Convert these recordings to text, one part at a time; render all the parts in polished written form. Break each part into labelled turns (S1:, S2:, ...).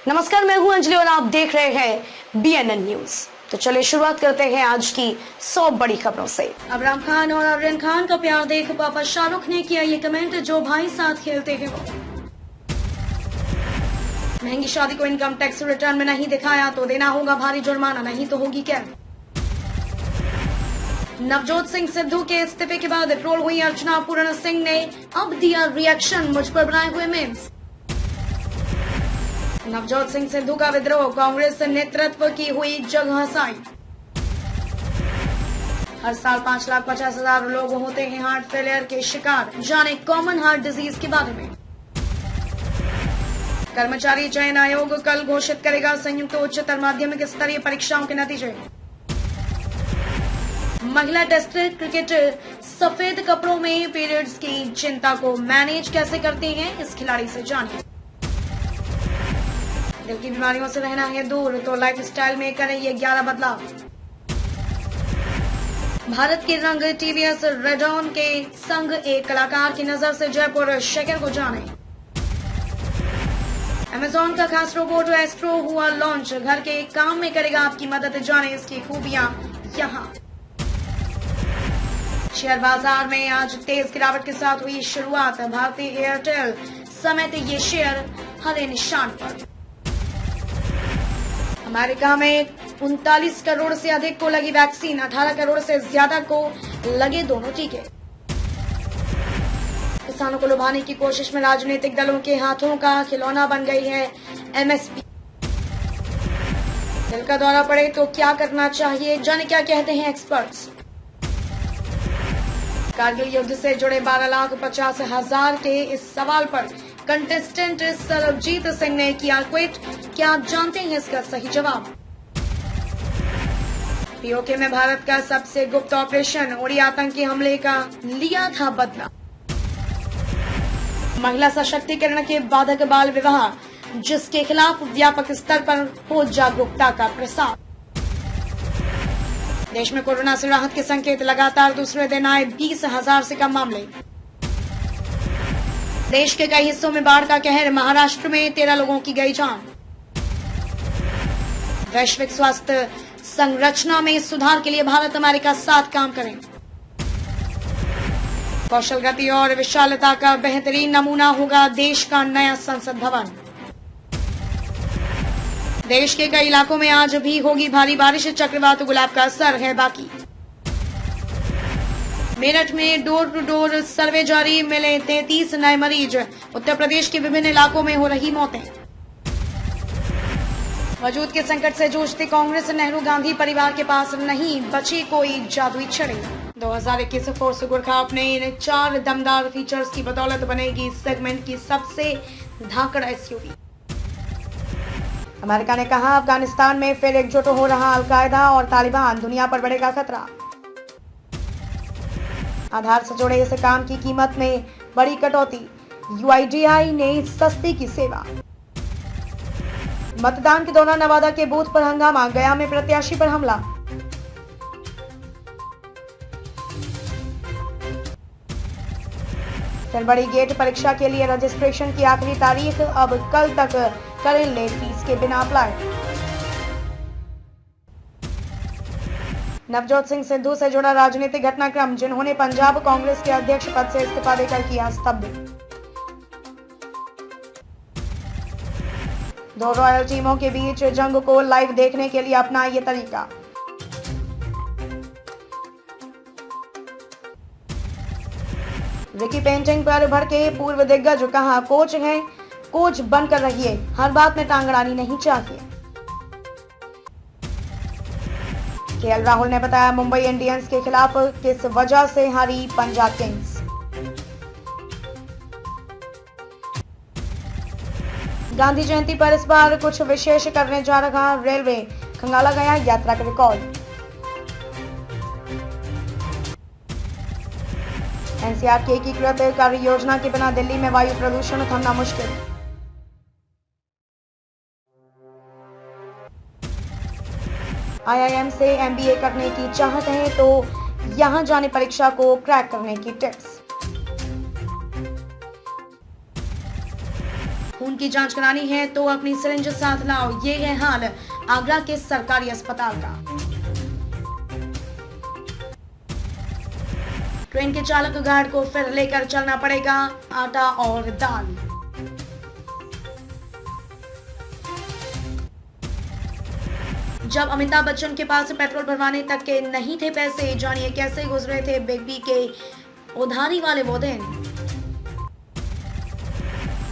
S1: नमस्कार, मैं हूं अंजलि और आप देख रहे हैं बीएनएन न्यूज। तो चलिए शुरुआत करते हैं आज की 100 बड़ी खबरों से। अबराम खान और आर्यन खान का प्यार देख पापा शाहरुख ने किया ये कमेंट, जो भाई साथ खेलते हैं वो। महंगी शादी को इनकम टैक्स रिटर्न में नहीं दिखाया तो देना होगा भारी जुर्माना, नहीं तो होगी कैद। नवजोत सिंह सिद्धू के इस्तीफे के बाद ट्रोल हुई अर्चना पूर्ण सिंह ने अब दिया रिएक्शन, मुझ पर बनाए हुए मीम्स। नवजोत सिंह सिद्धू का विद्रोह, कांग्रेस नेतृत्व की हुई जगहसाई। हर साल 5,50,000 लोग होते हैं हार्ट फेलियर के शिकार, जाने कॉमन हार्ट डिजीज के बारे में। कर्मचारी चयन आयोग कल घोषित करेगा संयुक्त उच्चतर माध्यमिक स्तरीय परीक्षाओं के नतीजे। महिला टेस्ट क्रिकेटर सफेद कपड़ों में पीरियड्स की चिंता को मैनेज कैसे करते हैं, इस खिलाड़ी से जानिए। दिल की बीमारियों से रहना है दूर तो लाइफस्टाइल में करें ये 11 बदलाव। भारत के रंग टीवीएस रेडॉन के संग एक कलाकार की नजर से जयपुर शहर को जाने। अमेजॉन का खास रोबोट एस्ट्रो हुआ लॉन्च, घर के काम में करेगा आपकी मदद, जाने इसकी खूबियां यहाँ। शेयर बाजार में आज तेज गिरावट के साथ हुई शुरुआत, भारतीय एयरटेल समेत ये शेयर हरे निशान पर। अमेरिका में 39 करोड़ से अधिक को लगी वैक्सीन, 18 करोड़ से ज्यादा को लगे दोनों टीके। किसानों को लुभाने की कोशिश में राजनीतिक दलों के हाथों का खिलौना बन गई है एमएसपी। दिल का दौरा पड़े तो क्या करना चाहिए, जाने क्या कहते हैं एक्सपर्ट्स। कारगिल युद्ध से जुड़े 12,50,000 के इस सवाल पर कंटेस्टेंट सरबजीत सिंह ने किया क्विट, क्या आप जानते हैं इसका सही जवाब। पीओके में भारत का सबसे गुप्त ऑपरेशन, उड़ी आतंकी हमले का लिया था बदला। महिला सशक्तिकरण के बाधक बाल विवाह, जिसके खिलाफ व्यापक स्तर पर हो जागरूकता का प्रसार। देश में कोरोना से राहत के संकेत, लगातार दूसरे दिन आए 20,000 से कम मामले। देश के कई हिस्सों में बाढ़ का कहर, महाराष्ट्र में 13 लोगों की गई जान। वैश्विक स्वास्थ्य संरचना में सुधार के लिए भारत अमेरिका साथ काम करें। कौशल गति और विशालता का बेहतरीन नमूना होगा देश का नया संसद भवन। देश के कई इलाकों में आज भी होगी भारी बारिश, चक्रवात गुलाब का असर है बाकी। मेरठ में डोर टू डोर सर्वे जारी, मिले 33 नए मरीज। उत्तर प्रदेश के विभिन्न इलाकों में हो रही मौतें। वजूद के संकट से जूझती कांग्रेस, नेहरू गांधी परिवार के पास नहीं बची कोई जादुई छड़ी। 2021 फोर्स गुरखा अपने इन 4 दमदार फीचर्स की बदौलत बनेगी सेगमेंट की सबसे धाकड़ एसयूवी। अमेरिका ने कहा, अफगानिस्तान में फिर एकजुट हो रहा अलकायदा और तालिबान, दुनिया पर बढ़ेगा खतरा। आधार से जुड़े इस काम की कीमत में बड़ी कटौती, यूआईडीआई ने सस्ती की सेवा। मतदान के दौरान नवादा के बूथ पर हंगामा, गया में प्रत्याशी पर हमला। फरवरी गेट परीक्षा के लिए रजिस्ट्रेशन की आखिरी तारीख, अब कल तक करें लेट फीस के बिना अप्लाई। नवजोत सिंह सिद्धू से जुड़ा राजनीतिक घटनाक्रम, जिन्होंने पंजाब कांग्रेस के अध्यक्ष पद से इस्तीफा देकर किया स्तब्ध। 2 रॉयल टीमों के बीच जंग को लाइव देखने के लिए अपना ये तरीका। रिकी पेंटिंग पर भड़के पूर्व दिग्गज, कहा कोच है, कोच बनकर रहिए, हर बात में टांग अड़ानी नहीं चाहिए। केएल राहुल ने बताया, मुंबई इंडियंस के खिलाफ किस वजह से हारी पंजाब किंग्स। गांधी जयंती पर इस बार कुछ विशेष करने जा रहा रेलवे, खंगाला गया यात्रा का रिकॉर्ड। एनसीआर की एकीकृत कार्य योजना के बिना दिल्ली में वायु प्रदूषण थमना मुश्किल। आईआईएम से एमबीए करने की चाहत है तो यहां जाने परीक्षा को क्रैक करने की टिप्स। खून की जांच करानी है तो अपनी सिरिंज साथ लाओ, ये है हाल आगरा के सरकारी अस्पताल का। ट्रेन के चालक गार्ड को फिर लेकर चलना पड़ेगा आटा और दाल। जब अमिताभ बच्चन के पास पेट्रोल भरवाने तक के नहीं थे पैसे, जानिए कैसे गुजरे थे बिग बी के उधारी वाले वो दिन।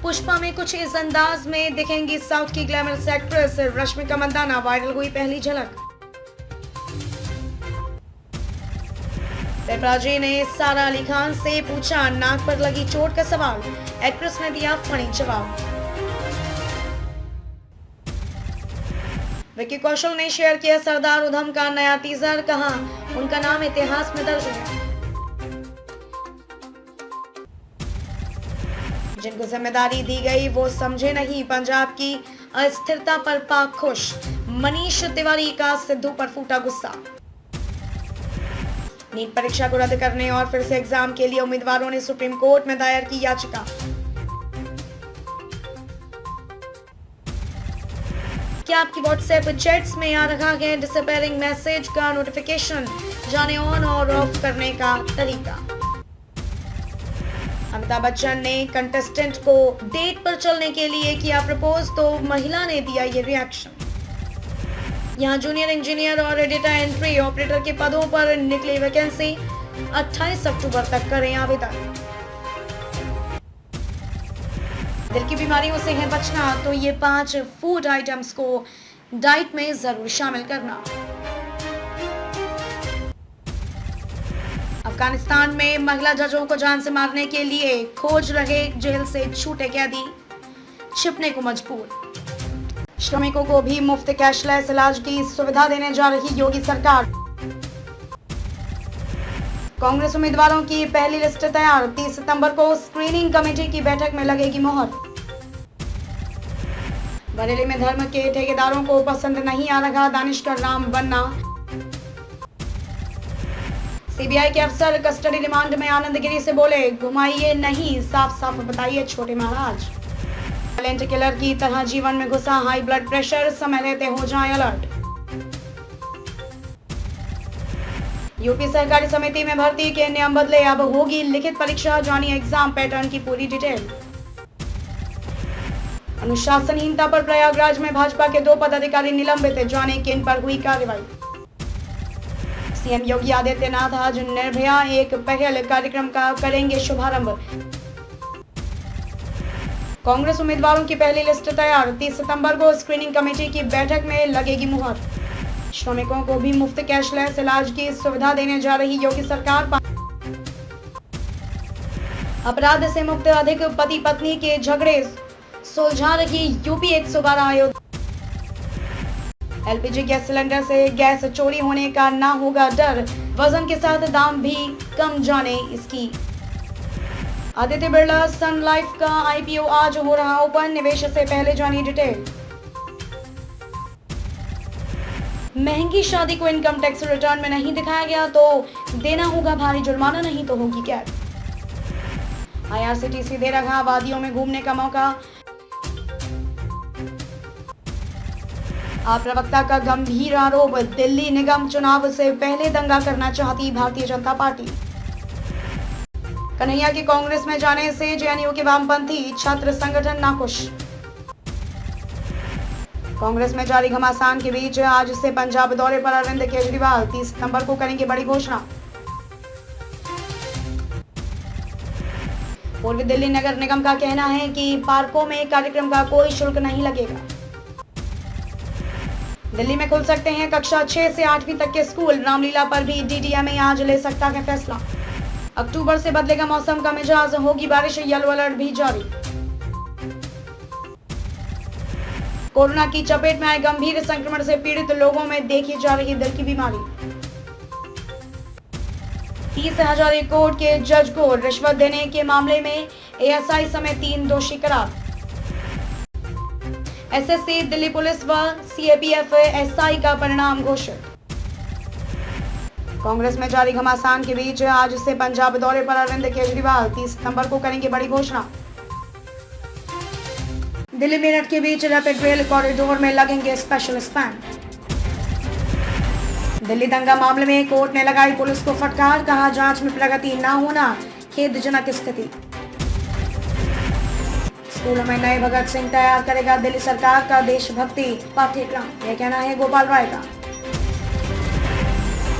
S1: पुष्पा में कुछ इस अंदाज में दिखेंगी साउथ की glamorous actress Rashmika Mandanna, viral हुई पहली झलक। पेपराजी ने सारा अली खान से पूछा नाक पर लगी चोट का सवाल, एक्ट्रेस ने दिया फनी जवाब। विक्की कौशल ने शेयर किया सरदार उधम का नया टीजर, कहा उनका नाम इतिहास में दर्ज है। जिनको जिम्मेदारी दी गई वो समझे नहीं, पंजाब की अस्थिरता पर पाक खुश, मनीष तिवारी का सिद्धू पर फूटा गुस्सा। नीट परीक्षा को रद्द करने और फिर से एग्जाम के लिए उम्मीदवारों ने सुप्रीम कोर्ट में दायर की याचिका। क्या आपकी व्हाट्सएप चैट्स में आ रहा है डिसअपीयरिंग मैसेज का नोटिफिकेशन, जाने ऑन और ऑफ करने का तरीका। अमिताभ बच्चन ने कंटेस्टेंट को डेट पर चलने के लिए किया प्रपोज तो महिला ने दिया ये रिएक्शन। यहाँ जूनियर इंजीनियर और डेटा एंट्री ऑपरेटर के पदों पर निकली वैकेंसी, 28 अक्टूबर तक करें आवेदन। दिल की बीमारियों से है बचना तो ये 5 फूड आइटम्स को डाइट में जरूर शामिल करना। अफगानिस्तान में महिला जजों को जान से मारने के लिए खोज रहे जेल से छूटे कैदी, छिपने को मजबूर। श्रमिकों को भी मुफ्त कैशलेस इलाज की सुविधा देने जा रही योगी सरकार। कांग्रेस उम्मीदवारों की पहली लिस्ट तैयार, 30 सितंबर को स्क्रीनिंग कमेटी की बैठक में लगेगी मोहर। बरेली में धर्म के ठेकेदारों को पसंद नहीं आ रहा दानिश का राम बनना। सीबीआई के अफसर कस्टडी रिमांड में आनंदगिरी से बोले घुमाइए नहीं, साफ साफ बताइए छोटे महाराज। साइलेंट किलर की तरह जीवन में घुसा हाई ब्लड प्रेशर, समय रहते हो जाएं अलर्ट। यूपी सहकारी समिति में भर्ती के नियम बदले, अब होगी लिखित परीक्षा, जानिए एग्जाम पैटर्न की पूरी डिटेल। अनुशासनहीनता पर प्रयागराज में भाजपा के 2 पदाधिकारी निलंबित, जाने किन पर हुई कार्रवाई। सीएम योगी आदित्यनाथ आज निर्भया एक पहल कार्यक्रम का करेंगे शुभारंभ। कांग्रेस उम्मीदवारों की पहली लिस्ट तैयार, 30 सितंबर को स्क्रीनिंग कमेटी की बैठक में लगेगी मुहर। श्रमिकों को भी मुफ्त कैशलेस इलाज की सुविधा देने जा रही योगी सरकार। अपराध से मुक्त अधिक पति पत्नी के झगड़े सुलझा रही यूपी 112 आयोग। एलपीजी गैस सिलेंडर से गैस चोरी होने का ना होगा डर, वजन के साथ दाम भी कम, जाने इसकी। आदित्य बिरला सन लाइफ का आईपीओ आज हो रहा ओपन, निवेश से पहले जानिए डिटेल। महंगी शादी को इनकम टैक्स रिटर्न में नहीं दिखाया गया तो देना होगा भारी जुर्माना, नहीं तो होगी कैद। आईआरसीटीसी दे रहा वादियों में घूमने का मौका। आप प्रवक्ता का गंभीर आरोप, दिल्ली निगम चुनाव से पहले दंगा करना चाहती भारतीय जनता पार्टी। कन्हैया के कांग्रेस में जाने से जेएनयू के वामपंथी छात्र संगठन नाखुश। कांग्रेस में जारी घमासान के बीच आज से पंजाब दौरे पर अरविंद केजरीवाल, 30 सितंबर को करेंगे बड़ी घोषणा। पूर्वी दिल्ली नगर निगम का कहना है कि पार्कों में कार्यक्रम का कोई शुल्क नहीं लगेगा। दिल्ली में खुल सकते हैं कक्षा 6 से 8वीं तक के स्कूल, रामलीला पर भी डीडीएमए आज ले सकता है फैसला। अक्टूबर से बदलेगा मौसम का मिजाज, होगी बारिश, येलो अलर्ट भी जारी। कोरोना की चपेट में आए गंभीर संक्रमण से पीड़ित लोगों में देखी जा रही दिल की बीमारी। 30,000 करोड़ के जज को रिश्वत देने के मामले में एएसआई समेत 3 दोषी करार। एसएससी, दिल्ली पुलिस व सीएपीएफ एसआई का परिणाम घोषित। कांग्रेस में जारी घमासान के बीच आज से पंजाब दौरे पर अरविंद केजरीवाल, 30 सितंबर को करेंगे बड़ी घोषणा। दिल्ली मेरठ के बीच रैपिड रेल कॉरिडोर में लगेंगे स्पेशल स्पैन। दिल्ली दंगा मामले में कोर्ट ने लगाई पुलिस को फटकार, कहा जांच में प्रगति न होना खेदजनक स्थिति। स्कूलों में नए भगत सिंह तैयार करेगा दिल्ली सरकार का देशभक्ति पाठ्यक्रम, यह कहना है गोपाल राय का।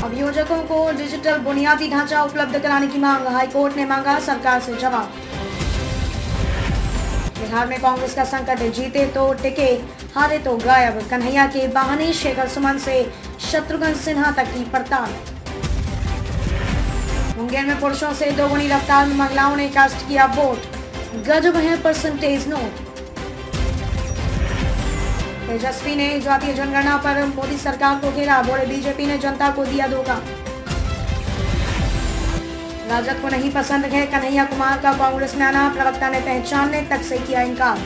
S1: अभियोजकों को डिजिटल बुनियादी ढांचा उपलब्ध कराने की मांग, हाईकोर्ट ने मांगा सरकार से जवाब। बिहार में कांग्रेस का संकट, जीते तो टिके हारे तो गायब, कन्हैया के बहाने शेखर सुमन से शत्रुघ्न सिन्हा तक की पड़ताल। मुंगेर में पुरुषों से दोगुनी रफ्तार में महिलाओं ने कास्ट किया वोट, गजब है परसेंटेज नोट। तेजस्वी ने जातीय जनगणना पर मोदी सरकार को घेरा, बोले बीजेपी ने जनता को दिया धोखा। राजद को नहीं पसंद है कन्हैया कुमार का कांग्रेस में आना, प्रवक्ता ने पहचानने तक से किया इनकार।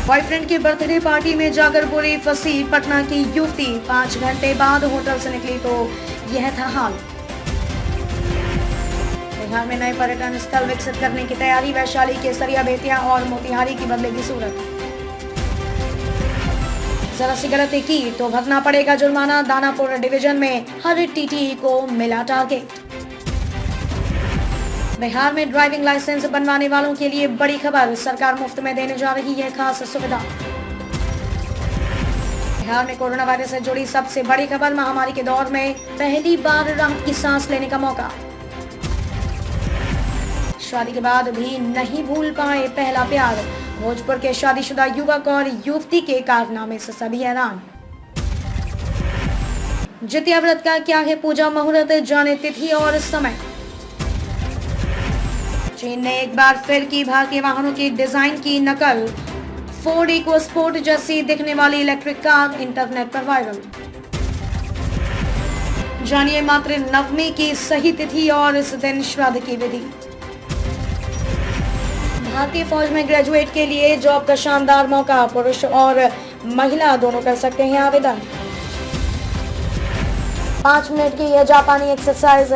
S1: बॉयफ्रेंड की बर्थडे पार्टी में जाकर पूरी फंसी पटना की युवती, 5 घंटे बाद होटल से निकली तो यह था हाल। बिहार में नए पर्यटन स्थल विकसित करने की तैयारी, वैशाली, केसरिया, बेतिया और मोतिहारी की बदलेगी सूरत। जरा सी गलती की तो भरना पड़ेगा जुर्माना, दानापुर डिवीजन में हर टीटी को मिला टारगेट। बिहार में ड्राइविंग लाइसेंस बनवाने वालों के लिए बड़ी खबर, सरकार मुफ्त में देने जा रही है खास सुविधा। बिहार में कोरोना वायरस से जुड़ी सबसे बड़ी खबर, महामारी के दौर में पहली बार राहत की सांस लेने का मौका। शादी के बाद भी नहीं भूल पाए पहला प्यार, भोजपुर के शादीशुदा युवक और युवती के कारनामे से सभी हैरान। जितिया व्रत का क्या है पूजा मुहूर्त, जाने तिथि और समय। चीन ने एक बार फिर की भारतीय वाहनों की डिजाइन की नकल, फोर्ड इकोस्पोर्ट जैसी दिखने वाली इलेक्ट्रिक कार इंटरनेट पर वायरल। जानिए मात्र नवमी की सही तिथि और इस दिन श्राद्ध की विधि। भारतीय फौज में ग्रेजुएट के लिए जॉब का शानदार मौका, पुरुष और महिला दोनों कर सकते हैं आवेदन। 5 मिनट की यह जापानी एक्सरसाइज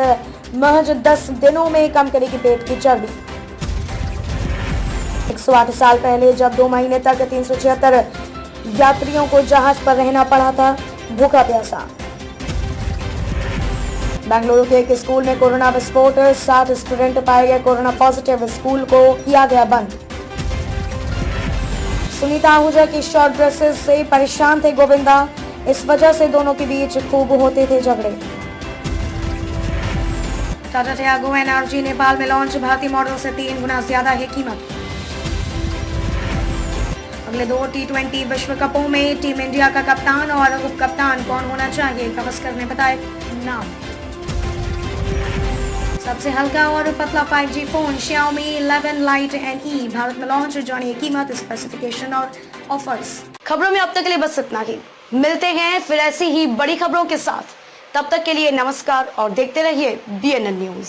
S1: महज 10 दिनों में कम करेगी पेट की चर्बी। 108 साल पहले जब 2 महीने तक 376 यात्रियों को जहाज पर रहना पड़ा था भूखा प्यासा। बेंगलुरु के एक स्कूल में कोरोना विस्फोट, 7 स्टूडेंट पाए गए कोरोना पॉजिटिव, स्कूल को किया गया बंद। सुनीता आहूजा की शॉर्ट ड्रेसेस से परेशान थे गोविंदा, इस वजह से दोनों के बीच खूब होते थे झगड़े। टाटा टियागो एनआरजी नेपाल में लॉन्च, भारतीय मॉडल से 3 गुना ज्यादा है कीमत। अगले 2 T20 विश्व कपों में टीम इंडिया का कप्तान और उप कप्तान कौन होना चाहिए, गावस्कर ने बताए नाम। सबसे हल्का और पतला 5G phone Xiaomi 11 Lite NE Bharat में लॉन्च, जानिए कीमत, स्पेसिफिकेशन और ऑफर्स। खबरों में अब तक के लिए बस इतना ही, मिलते हैं फिर ऐसी ही बड़ी खबरों के साथ, तब तक के लिए नमस्कार और देखते रहिए BNN न्यूज।